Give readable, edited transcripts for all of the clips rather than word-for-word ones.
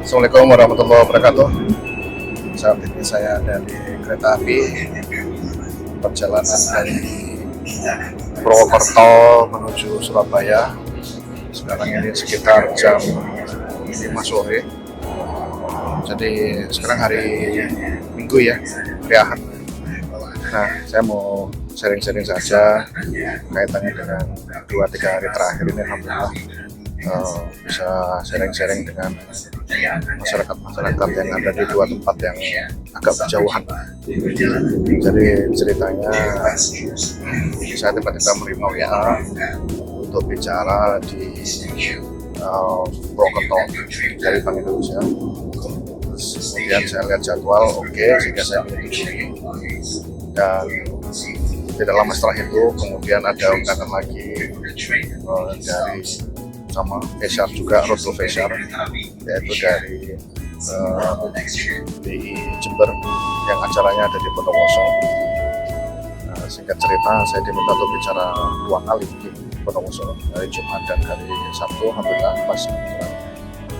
Assalamualaikum warahmatullahi wabarakatuh. Saat ini saya ada di kereta api perjalanan dari Purwokerto menuju Surabaya. Sekarang ini sekitar jam 5 sore. Jadi sekarang hari Minggu ya, hari Ahad. Nah, saya mau sharing-sharing saja kaitannya dengan 2-3 hari terakhir ini. Alhamdulillah bisa sharing-sharing dengan masyarakat yang ada di dua tempat yang agak berjauhan. Jadi ceritanya saya tiba-tiba menerima WA untuk bicara di Purwokerto dari Bank Indonesia. Terus kemudian saya lihat jadwal, oke, sehingga saya menyetujui. Dan tidak lama setelah itu kemudian ada undangan lagi dari sama Fesar juga, Roto Fesar, yaitu dari BI Jember yang acaranya ada di Bondowoso. Singkat cerita, saya diminta untuk bicara 2 kali di Bondowoso, hari Jumat dan hari Sabtu. Alhamdulillah pas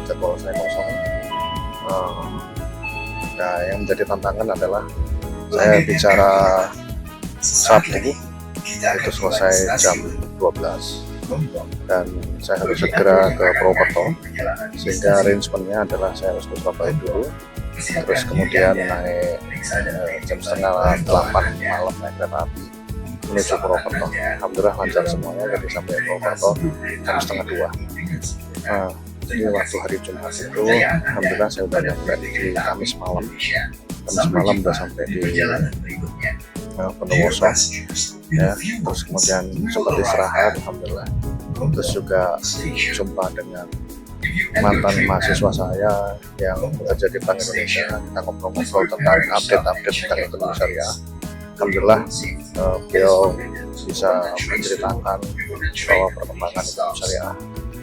jadwal saya kosong. Nah, yang menjadi tantangan adalah saya bicara Sabtu itu selesai jam 12 dan saya harus segera ke Purwokerto, sehingga arrangementnya adalah saya harus ke Surabaya dulu, terus kemudian naik jam setengah 8 malam naik kereta api menuju Purwokerto. Alhamdulillah lancar semuanya, jadi sampai Purwokerto jam setengah 2. Nah, jadi waktu hari Jumat itu alhamdulillah saya udah nyampe di Kamis malam udah sampai di Bondowoso ya. Terus kemudian sempat istirahat alhamdulillah, terus juga jumpa dengan mantan mahasiswa saya yang bekerja di Bank Indonesia. Kita ngobrol-ngobrol tentang update tentang ekonomi syariah. Alhamdulillah beliau bisa menceritakan bahwa perkembangan ekonomi syariah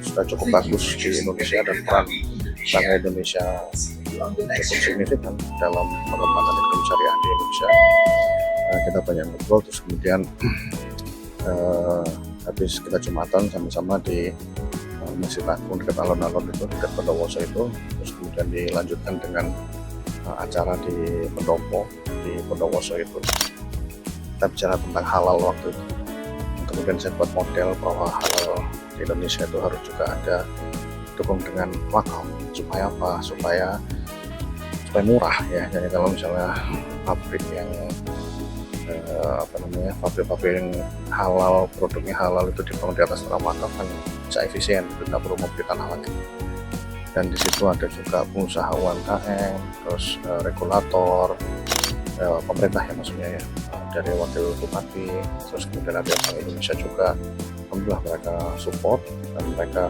sudah cukup bagus di Indonesia dan peran Bank Indonesia cukup signifikan dalam pengembangan ekonomi syariah di Indonesia. Kita banyak ngobrol, terus kemudian habis kita Jumatan sama-sama di Masjid Agung dekat alun-alun itu, dekat Bondowoso itu, terus kemudian dilanjutkan dengan acara di Pendopo di Bondowoso itu. Kita bicara tentang halal waktu itu. Kemudian saya buat model bahwa halal di Indonesia itu harus juga ada dukung dengan wakaf. Supaya apa? Supaya murah ya. Jadi kalau misalnya pabrik yang pabrik yang halal, produknya halal itu dibangun di atas tanah wakaf kan bisa efisien, tidak perlu membeli tanah lagi. Dan di situ ada juga pengusaha UMKM, terus regulator, pemerintah ya maksudnya ya, dari wakil bupati, terus kemudian ada Bank Indonesia juga. Alhamdulillah mereka support dan mereka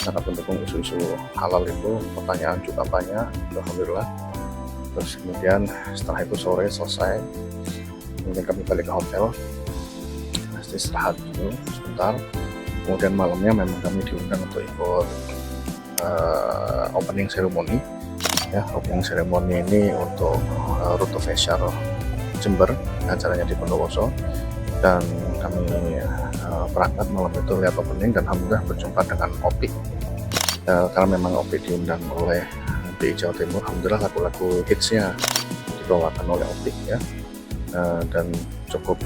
sangat mendukung isu-isu halal itu. Pertanyaan juga banyak, alhamdulillah. Terus kemudian setelah itu sore selesai, kemudian kami balik ke hotel, pasti istirahat dulu sebentar. Kemudian malamnya memang kami diundang untuk ikut opening ceremony ya. Opening ceremony ini untuk Roto Fesar Jember, acaranya di Bondowoso, dan kami berangkat malam itu lihat opening dan alhamdulillah berjumpa dengan Opik, karena memang Opik diundang oleh BI Jawa Timur. Alhamdulillah lagu-lagu hitsnya dibawakan oleh Opik ya. Dan cukup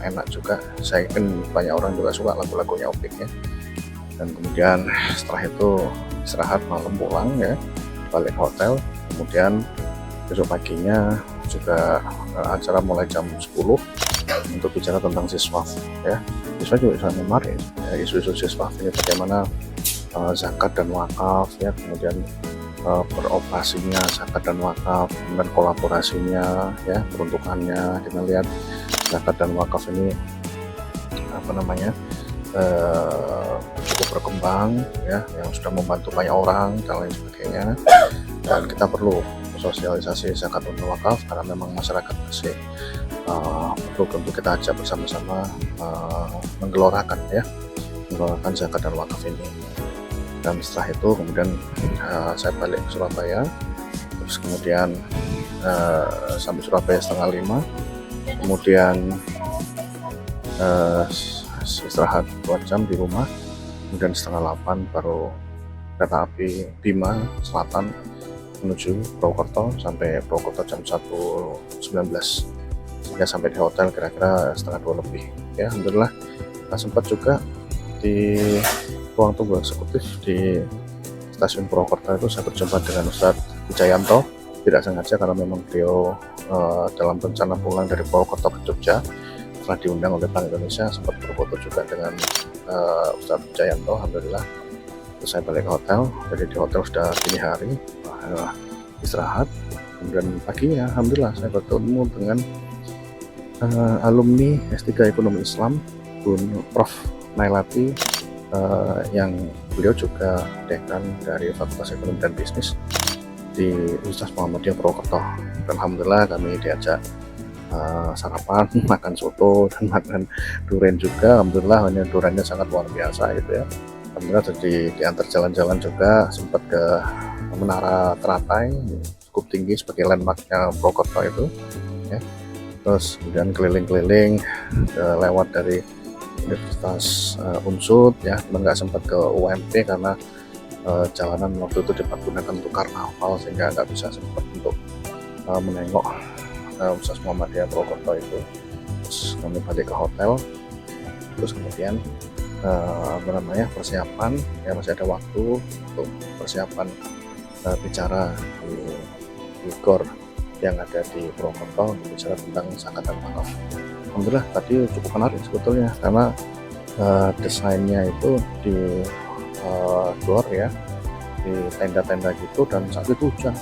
enak juga. Saya yakin banyak orang juga suka lagu-lagunya Opik ya. Dan kemudian setelah itu istirahat malam, pulang ya, balik hotel. Kemudian besok paginya juga acara mulai jam 10 untuk bicara tentang siswaf ya. Siswa juga sangat menarik ya, isu-isu siswaf ini bagaimana zakat dan wakaf ya, kemudian beroperasinya zakat dan wakaf, dan kolaborasinya ya, peruntukannya. Kita lihat zakat dan wakaf ini cukup berkembang ya, yang sudah membantu banyak orang dan lain sebagainya. Dan kita perlu sosialisasi zakat dan wakaf karena memang masyarakat masih perlu untuk kita ajak bersama-sama menggelorakan zakat dan wakaf ini. Dan setelah itu kemudian saya balik ke Surabaya, terus kemudian sampai Surabaya setengah 5, kemudian istirahat 2 jam di rumah, kemudian setengah 8 baru kereta api Bima Selatan menuju Purwokerto sampai Purwokerto jam 1.19, sehingga sampai di hotel kira-kira setengah 2 lebih. Ya, alhamdulillah kita sempat juga di ruang tunggu eksekutif di stasiun Purwokerto itu saya berjumpa dengan Ustadz Wijayanto, tidak sengaja karena memang beliau dalam rencana pulang dari Purwokerto ke Jogja. Setelah diundang oleh Bank Indonesia, sempat berfoto juga dengan Ustadz Wijayanto. Alhamdulillah, terus saya balik ke hotel. Jadi di hotel sudah dini hari, istirahat. Kemudian paginya alhamdulillah saya bertemu dengan alumni S3 Ekonomi Islam Prof. Nailati, yang beliau juga dekan dari Fakultas Ekonomi dan Bisnis di Universitas Muhammadiyah Purwokerto. Dan alhamdulillah kami diajak sarapan, makan soto dan makan durian juga. Alhamdulillah ini duriannya sangat luar biasa gitu ya. Alhamdulillah jadi diantar jalan-jalan juga, sempat ke Menara Teratai, cukup tinggi sebagai landmarknya Purwokerto itu ya. Terus kemudian keliling-keliling lewat dari Universitas Unsud ya, cuma nggak sempat ke UMP karena jalanan waktu itu dipergunakan untuk karnaval, sehingga nggak bisa sempat untuk menengok Universitas Muhammadiyah Purwokerto itu. Terus kami balik ke hotel, terus kemudian persiapan ya, masih ada waktu untuk persiapan bicara di GOR yang ada di Purwokerto, bicara tentang zakat dan wakaf. Alhamdulillah tadi cukup menarik sebetulnya, karena desainnya itu di GOR ya, di tenda-tenda gitu, dan saat itu hujan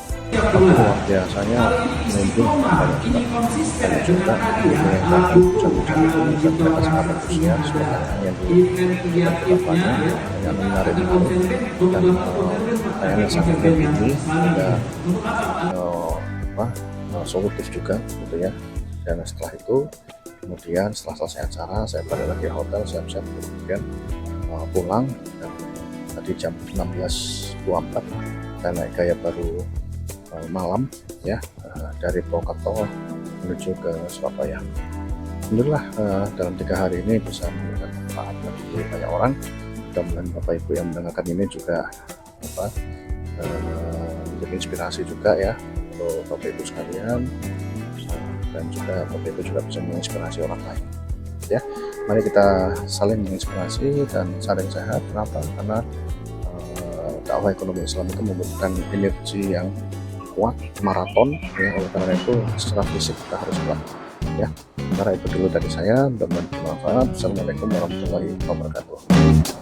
luar biasanya, mendung banyak juga hujan-hujan itu membuat mereka sangat antusias yang di lapangan yang menarik dan kayaknya sangat tinggi, ada solutif juga gitu ya. Dan setelah itu kemudian setelah selesai acara saya balik lagi ke hotel, siap-siap kemudian pulang. Dan tadi jam 16.24 saya naik gaya baru malam ya, dari Purwokerto menuju ke Surabaya. Alhamdulillah dalam 3 hari ini bisa memberikan manfaat bagi banyak orang. Mudah-mudahan Bapak Ibu yang mendengarkan ini juga menjadi inspirasi juga ya untuk Bapak Ibu sekalian, dan juga Bapak Ibu juga bisa menginspirasi orang lain ya. Mari kita saling menginspirasi dan saling sehat. Kenapa? Karena dakwah ekonomi Islam itu membutuhkan energi yang kuat, maraton ya. Oleh karena itu secara fisik kita harus kuat ya. Sementara itu dulu dari saya, mudah-mudahan bermanfaat. Assalamualaikum warahmatullahi wabarakatuh.